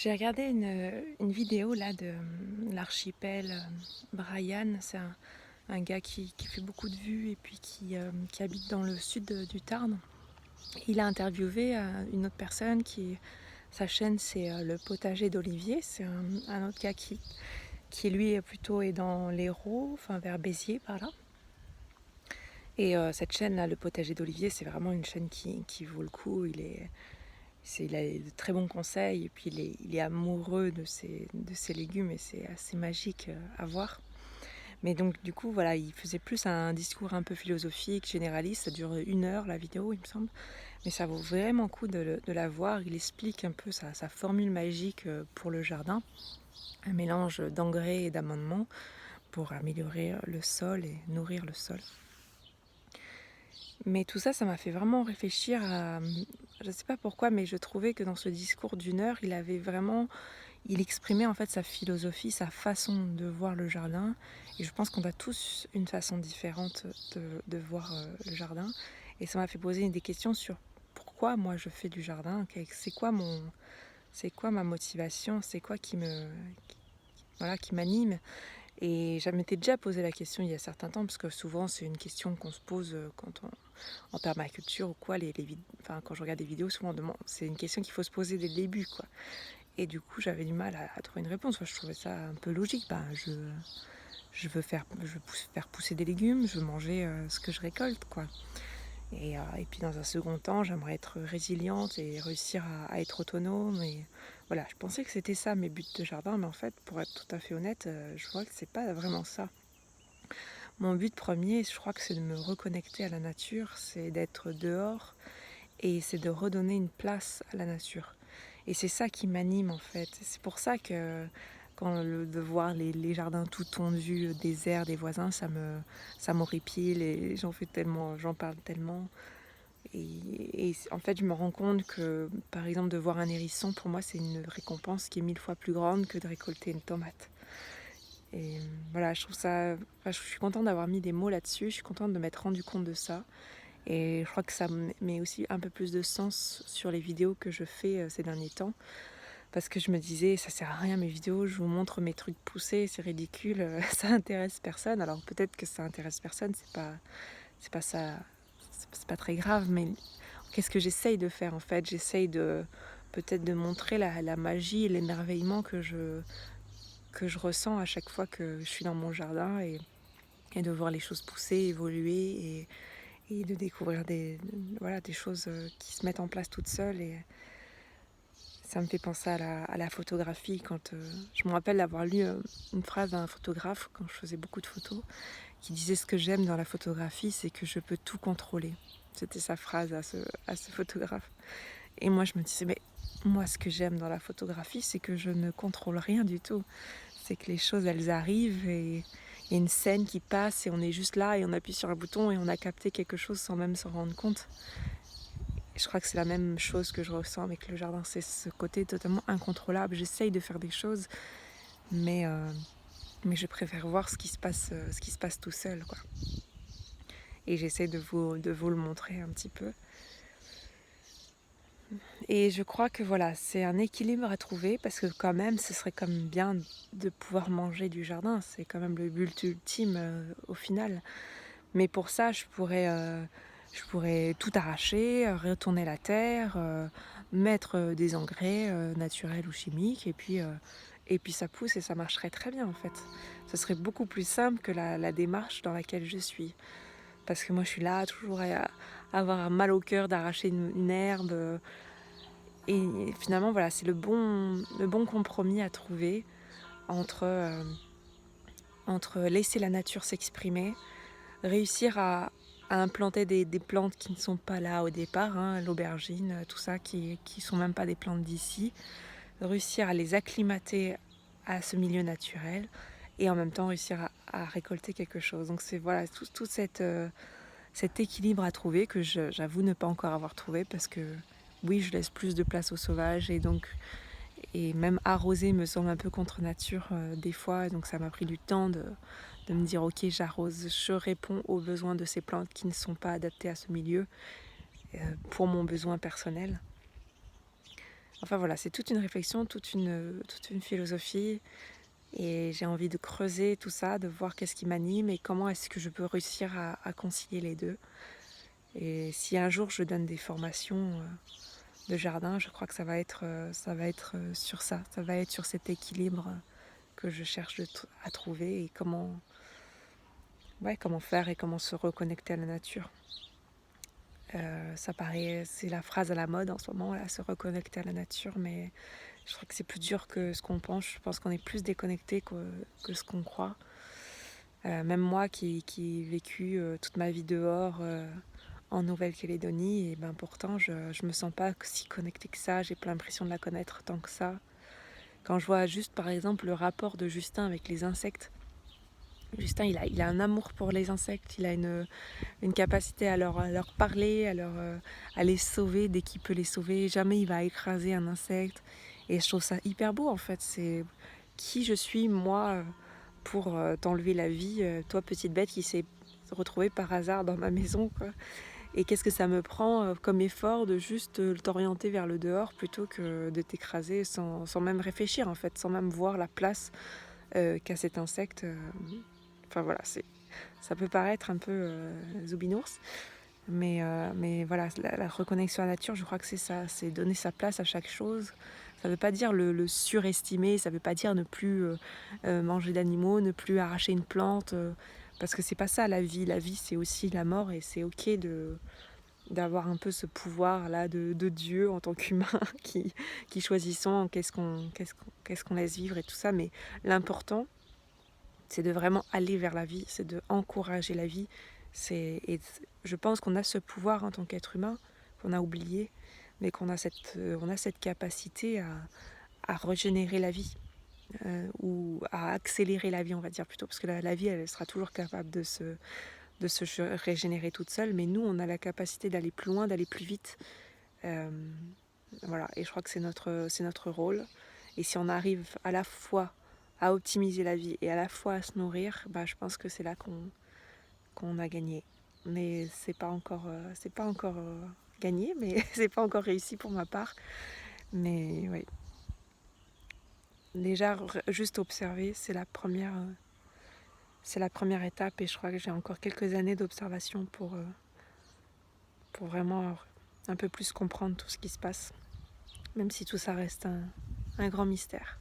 J'ai regardé une vidéo là de l'archipel Brian. C'est un gars qui fait beaucoup de vues et puis qui habite dans le sud du Tarn. Il a interviewé une autre personne sa chaîne c'est le potager d'Olivier. C'est un autre gars qui lui plutôt est dans l'Hérault, enfin vers Béziers par là. Et cette chaîne là, le potager d'Olivier, c'est vraiment une chaîne qui vaut le coup. Il a de très bons conseils et puis il est amoureux de ses légumes et c'est assez magique à voir. Mais donc du coup voilà, il faisait plus un discours un peu philosophique, généraliste. Ça dure 1 heure la vidéo il me semble. Mais ça vaut vraiment le coup de la voir. Il explique un peu sa formule magique pour le jardin. Un mélange d'engrais et d'amendements pour améliorer le sol et nourrir le sol. Mais tout ça, ça m'a fait vraiment réfléchir à... Je ne sais pas pourquoi, mais je trouvais que dans ce discours d'1 heure, il exprimait en fait sa philosophie, sa façon de voir le jardin. Et je pense qu'on a tous une façon différente de voir le jardin. Et ça m'a fait poser des questions sur pourquoi moi je fais du jardin, c'est quoi ma motivation, c'est quoi qui m'anime. Et je m'étais déjà posé la question il y a certains temps, parce que souvent c'est une question qu'on se pose en permaculture ou quoi. Enfin, quand je regarde des vidéos, souvent c'est une question qu'il faut se poser dès le début, quoi. Et du coup, j'avais du mal à trouver une réponse. Enfin, je trouvais ça un peu logique. Faire pousser des légumes, je veux manger ce que je récolte, quoi. Et puis dans un second temps, j'aimerais être résiliente et réussir à être autonome. Et voilà, je pensais que c'était ça mes buts de jardin, mais en fait, pour être tout à fait honnête, je vois que c'est pas vraiment ça. Mon but premier, je crois que c'est de me reconnecter à la nature, c'est d'être dehors et c'est de redonner une place à la nature. Et c'est ça qui m'anime en fait. C'est pour ça que de voir les jardins tout tondus, déserts des voisins, ça m'horripile et j'en parle tellement. Et en fait, je me rends compte que, par exemple, de voir un hérisson, pour moi, c'est une récompense qui est 1000 fois plus grande que de récolter une tomate. Et voilà, je trouve ça... Enfin, je suis contente d'avoir mis des mots là-dessus, je suis contente de m'être rendu compte de ça. Et je crois que ça met aussi un peu plus de sens sur les vidéos que je fais ces derniers temps. Parce que je me disais, ça sert à rien mes vidéos, je vous montre mes trucs poussés, c'est ridicule, ça intéresse personne. Alors peut-être que ça intéresse personne, c'est pas ça, c'est pas très grave, mais qu'est-ce que j'essaye de faire en fait? J'essaye peut-être de montrer la magie et l'émerveillement que je ressens à chaque fois que je suis dans mon jardin et de voir les choses pousser, évoluer et de découvrir voilà, des choses qui se mettent en place toutes seules. Et ça me fait penser à la photographie. Je me rappelle d'avoir lu une phrase d'un photographe quand je faisais beaucoup de photos qui disait: ce que j'aime dans la photographie, c'est que je peux tout contrôler. C'était sa phrase à ce photographe. Et moi, je me disais, mais moi, ce que j'aime dans la photographie, c'est que je ne contrôle rien du tout. C'est que les choses, elles arrivent et il y a une scène qui passe et on est juste là et on appuie sur un bouton et on a capté quelque chose sans même s'en rendre compte. Et je crois que c'est la même chose que je ressens avec le jardin. C'est ce côté totalement incontrôlable. J'essaye de faire des choses, mais, euh, mais je préfère voir ce qui se passe tout seul, quoi. Et j'essaie de vous le montrer un petit peu. Et je crois que voilà, c'est un équilibre à trouver parce que quand même, ce serait quand même bien de pouvoir manger du jardin. C'est quand même le but ultime au final. Mais pour ça, je pourrais tout arracher, retourner la terre, mettre des engrais naturels ou chimiques et puis ça pousse et ça marcherait très bien en fait. Ce serait beaucoup plus simple que la démarche dans laquelle je suis. Parce que moi, je suis là toujours à avoir un mal au cœur d'arracher une herbe. Et finalement, voilà, c'est le bon compromis à trouver entre, entre laisser la nature s'exprimer, réussir à implanter des plantes qui ne sont pas là au départ, hein, l'aubergine, tout ça, qui sont même pas des plantes d'ici, réussir à les acclimater à ce milieu naturel et en même temps réussir à récolter quelque chose. Donc c'est voilà, tout cet équilibre à trouver que j'avoue ne pas encore avoir trouvé parce que oui, je laisse plus de place au sauvage et même arroser me semble un peu contre nature des fois. Donc ça m'a pris du temps de me dire ok, j'arrose, je réponds aux besoins de ces plantes qui ne sont pas adaptées à ce milieu pour mon besoin personnel. Enfin voilà, c'est toute une réflexion, toute une philosophie et j'ai envie de creuser tout ça, de voir qu'est-ce qui m'anime et comment est-ce que je peux réussir à concilier les 2. Et si un jour je donne des formations, de jardin, je crois que ça va être, sur ça. Ça va être sur cet équilibre, que je cherche à trouver et ouais, comment faire et comment se reconnecter à la nature. Ça paraît, c'est la phrase à la mode en ce moment, là, se reconnecter à la nature, mais je crois que c'est plus dur que ce qu'on pense. Je pense qu'on est plus déconnecté que ce qu'on croit. Même moi qui ai vécu toute ma vie dehors en Nouvelle-Calédonie, et ben pourtant je me sens pas si connectée que ça. J'ai pas l'impression de la connaître tant que ça. Quand je vois juste par exemple le rapport de Justin avec les insectes, Justin il a un amour pour les insectes, il a une capacité à leur parler, à les sauver dès qu'il peut les sauver. Jamais il va écraser un insecte. Et je trouve ça hyper beau en fait. C'est qui je suis moi pour t'enlever la vie, toi petite bête qui s'est retrouvée par hasard dans ma maison, quoi. Et qu'est-ce que ça me prend comme effort de juste t'orienter vers le dehors plutôt que de t'écraser sans même réfléchir en fait, sans même voir la place qu'a cet insecte. Enfin voilà, ça peut paraître un peu zoubinours, mais voilà, la reconnexion à la nature, je crois que c'est ça, c'est donner sa place à chaque chose. Ça ne veut pas dire le surestimer, ça ne veut pas dire ne plus manger d'animaux, ne plus arracher une plante, parce que c'est pas ça la vie. La vie, c'est aussi la mort et c'est ok d'avoir un peu ce pouvoir-là de Dieu en tant qu'humain qui choisissons qu'est-ce qu'on laisse vivre et tout ça. Mais l'important, c'est de vraiment aller vers la vie, c'est de encourager la vie. Et je pense qu'on a ce pouvoir en tant qu'être humain, qu'on a oublié, mais on a cette capacité à régénérer la vie, ou à accélérer la vie, on va dire plutôt, parce que la vie, elle sera toujours capable de se régénérer toute seule, mais nous, on a la capacité d'aller plus loin, d'aller plus vite. Euh, voilà, et je crois que c'est notre rôle. Et si on arrive à la fois à optimiser la vie et à la fois à se nourrir, bah, je pense que c'est là qu'on a gagné. Mais c'est pas encore gagné, mais c'est pas encore réussi pour ma part. Mais oui, déjà juste observer, c'est la première étape et je crois que j'ai encore quelques années d'observation pour vraiment un peu plus comprendre tout ce qui se passe, même si tout ça reste un grand mystère.